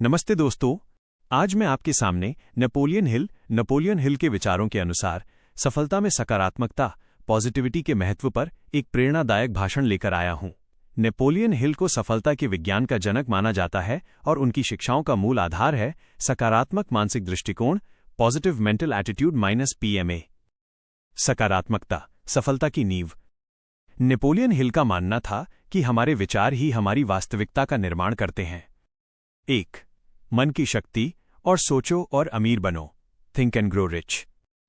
नमस्ते दोस्तों, आज मैं आपके सामने नेपोलियन हिल के विचारों के अनुसार सफलता में सकारात्मकता, पॉजिटिविटी के महत्व पर एक प्रेरणादायक भाषण लेकर आया हूं। नेपोलियन हिल को सफलता के विज्ञान का जनक माना जाता है और उनकी शिक्षाओं का मूल आधार है सकारात्मक मानसिक दृष्टिकोण, पॉजिटिव मेंटल एटीट्यूड -PMA। सकारात्मकता, सफलता की नींव। नेपोलियन हिल का मानना था कि हमारे विचार ही हमारी वास्तविकता का निर्माण करते हैं। 1. मन की शक्ति और सोचो और अमीर बनो। Think and grow rich.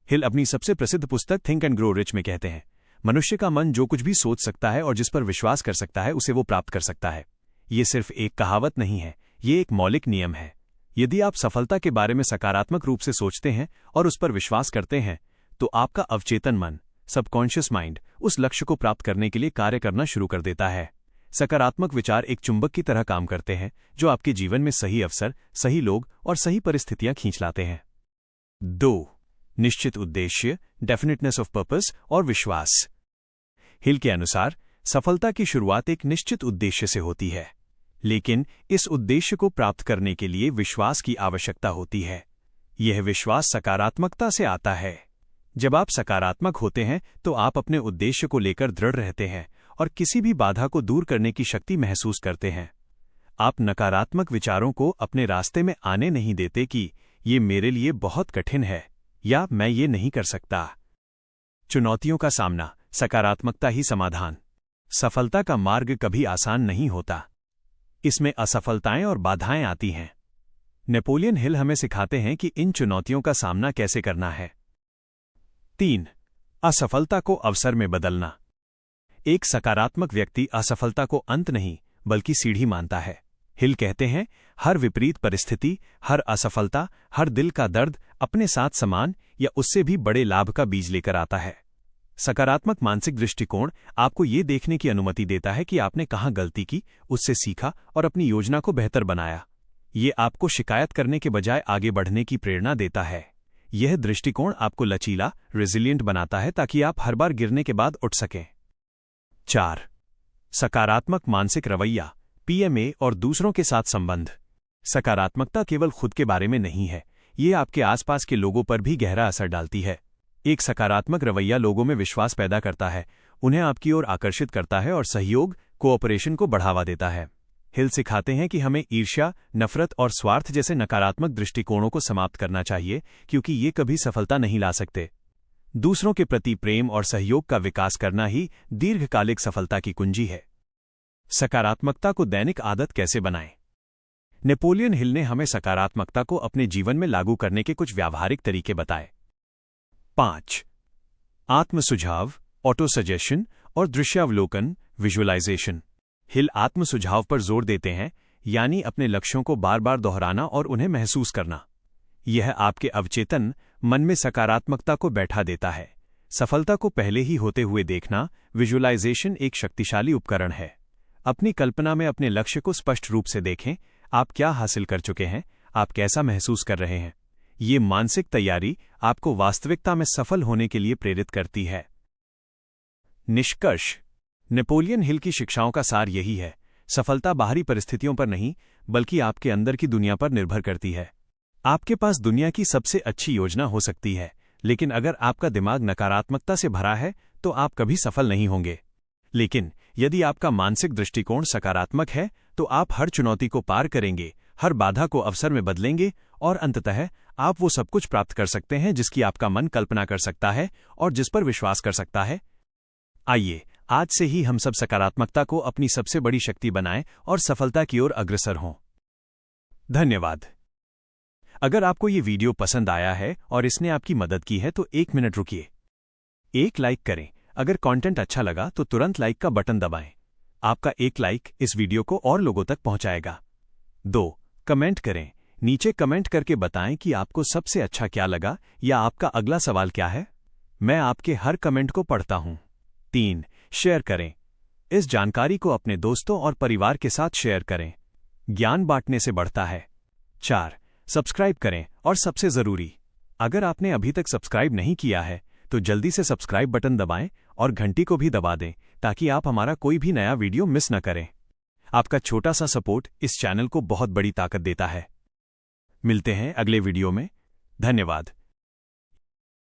Hill अपनी सबसे प्रसिद्ध पुस्तक थिंक एंड ग्रो रिच में कहते हैं, मनुष्य का मन जो कुछ भी सोच सकता है और जिस पर विश्वास कर सकता है उसे वो प्राप्त कर सकता है। ये सिर्फ एक कहावत नहीं है, ये एक मौलिक नियम है। यदि आप सफलता के बारे में सकारात्मक रूप से सोचते हैं और उस पर विश्वास करते हैं, तो आपका अवचेतन मन, सबकॉन्शियस माइंड, उस लक्ष्य को प्राप्त करने के लिए कार्य करना शुरू कर देता है। सकारात्मक विचार एक चुंबक की तरह काम करते हैं जो आपके जीवन में सही अवसर, सही लोग और सही परिस्थितियां खींच लाते हैं। 2. निश्चित उद्देश्य, डेफिनेटनेस ऑफ पर्पस और विश्वास। हिल के अनुसार सफलता की शुरुआत एक निश्चित उद्देश्य से होती है, लेकिन इस उद्देश्य को प्राप्त करने के लिए विश्वास की आवश्यकता होती है। यह विश्वास सकारात्मकता से आता है। जब आप सकारात्मक होते हैं तो आप अपने उद्देश्य को लेकर दृढ़ रहते हैं और किसी भी बाधा को दूर करने की शक्ति महसूस करते हैं। आप नकारात्मक विचारों को अपने रास्ते में आने नहीं देते कि ये मेरे लिए बहुत कठिन है या मैं ये नहीं कर सकता। चुनौतियों का सामना, सकारात्मकता ही समाधान। सफलता का मार्ग कभी आसान नहीं होता। इसमें असफलताएं और बाधाएं आती हैं। नेपोलियन हिल हमें सिखाते हैं कि इन चुनौतियों का सामना कैसे करना है। 3. असफलता को अवसर में बदलना। एक सकारात्मक व्यक्ति असफलता को अंत नहीं बल्कि सीढ़ी मानता है। हिल कहते हैं, हर विपरीत परिस्थिति, हर असफलता, हर दिल का दर्द अपने साथ समान या उससे भी बड़े लाभ का बीज लेकर आता है। सकारात्मक मानसिक दृष्टिकोण आपको ये देखने की अनुमति देता है कि आपने कहाँ गलती की, उससे सीखा और अपनी योजना को बेहतर बनाया। ये आपको शिकायत करने के बजाय आगे बढ़ने की प्रेरणा देता है। यह दृष्टिकोण आपको लचीला, रेजिलिएंट बनाता है ताकि आप हर बार गिरने के बाद उठ सकें। 4. सकारात्मक मानसिक रवैया, PMA और दूसरों के साथ संबंध। सकारात्मकता केवल खुद के बारे में नहीं है, ये आपके आसपास के लोगों पर भी गहरा असर डालती है। एक सकारात्मक रवैया लोगों में विश्वास पैदा करता है, उन्हें आपकी ओर आकर्षित करता है और सहयोग, कोऑपरेशन को बढ़ावा देता है। हिल सिखाते हैं कि हमें ईर्ष्या, नफरत और स्वार्थ जैसे नकारात्मक दृष्टिकोणों को समाप्त करना चाहिए, क्योंकि ये कभी सफलता नहीं ला सकते। दूसरों के प्रति प्रेम और सहयोग का विकास करना ही दीर्घकालिक सफलता की कुंजी है। सकारात्मकता को दैनिक आदत कैसे बनाएं? नेपोलियन हिल ने हमें सकारात्मकता को अपने जीवन में लागू करने के कुछ व्यावहारिक तरीके बताए। 5. आत्म सुझाव, ऑटो सजेशन और दृश्यावलोकन, विजुअलाइजेशन। हिल आत्म सुझाव पर जोर देते हैं, यानी अपने लक्ष्यों को बार बार दोहराना और उन्हें महसूस करना। यह आपके अवचेतन मन में सकारात्मकता को बैठा देता है। सफलता को पहले ही होते हुए देखना, विजुअलाइजेशन एक शक्तिशाली उपकरण है। अपनी कल्पना में अपने लक्ष्य को स्पष्ट रूप से देखें। आप क्या हासिल कर चुके हैं, आप कैसा महसूस कर रहे हैं। ये मानसिक तैयारी आपको वास्तविकता में सफल होने के लिए प्रेरित करती है। निष्कर्ष, नेपोलियन हिल की शिक्षाओं का सार यही है, सफलता बाहरी परिस्थितियों पर नहीं बल्कि आपके अंदर की दुनिया पर निर्भर करती है। आपके पास दुनिया की सबसे अच्छी योजना हो सकती है, लेकिन अगर आपका दिमाग नकारात्मकता से भरा है तो आप कभी सफल नहीं होंगे। लेकिन यदि आपका मानसिक दृष्टिकोण सकारात्मक है तो आप हर चुनौती को पार करेंगे, हर बाधा को अवसर में बदलेंगे और अंततः आप वो सब कुछ प्राप्त कर सकते हैं जिसकी आपका मन कल्पना कर सकता है और जिस पर विश्वास कर सकता है। आइए आज से ही हम सब सकारात्मकता को अपनी सबसे बड़ी शक्ति बनाएं और सफलता की ओर अग्रसर हों। धन्यवाद। अगर आपको ये वीडियो पसंद आया है और इसने आपकी मदद की है तो 1 मिनट रुकिए, एक लाइक करें। अगर कंटेंट अच्छा लगा तो तुरंत लाइक का बटन दबाएं। आपका एक लाइक इस वीडियो को और लोगों तक पहुंचाएगा। 2. कमेंट करें। नीचे कमेंट करके बताएं कि आपको सबसे अच्छा क्या लगा या आपका अगला सवाल क्या है। मैं आपके हर कमेंट को पढ़ता हूं। 3. शेयर करें। इस जानकारी को अपने दोस्तों और परिवार के साथ शेयर करें। ज्ञान बांटने से बढ़ता है। 4. सब्सक्राइब करें और सबसे जरूरी, अगर आपने अभी तक सब्सक्राइब नहीं किया है तो जल्दी से सब्सक्राइब बटन दबाएं और घंटी को भी दबा दें ताकि आप हमारा कोई भी नया वीडियो मिस न करें। आपका छोटा सा सपोर्ट इस चैनल को बहुत बड़ी ताकत देता है। मिलते हैं अगले वीडियो में। धन्यवाद।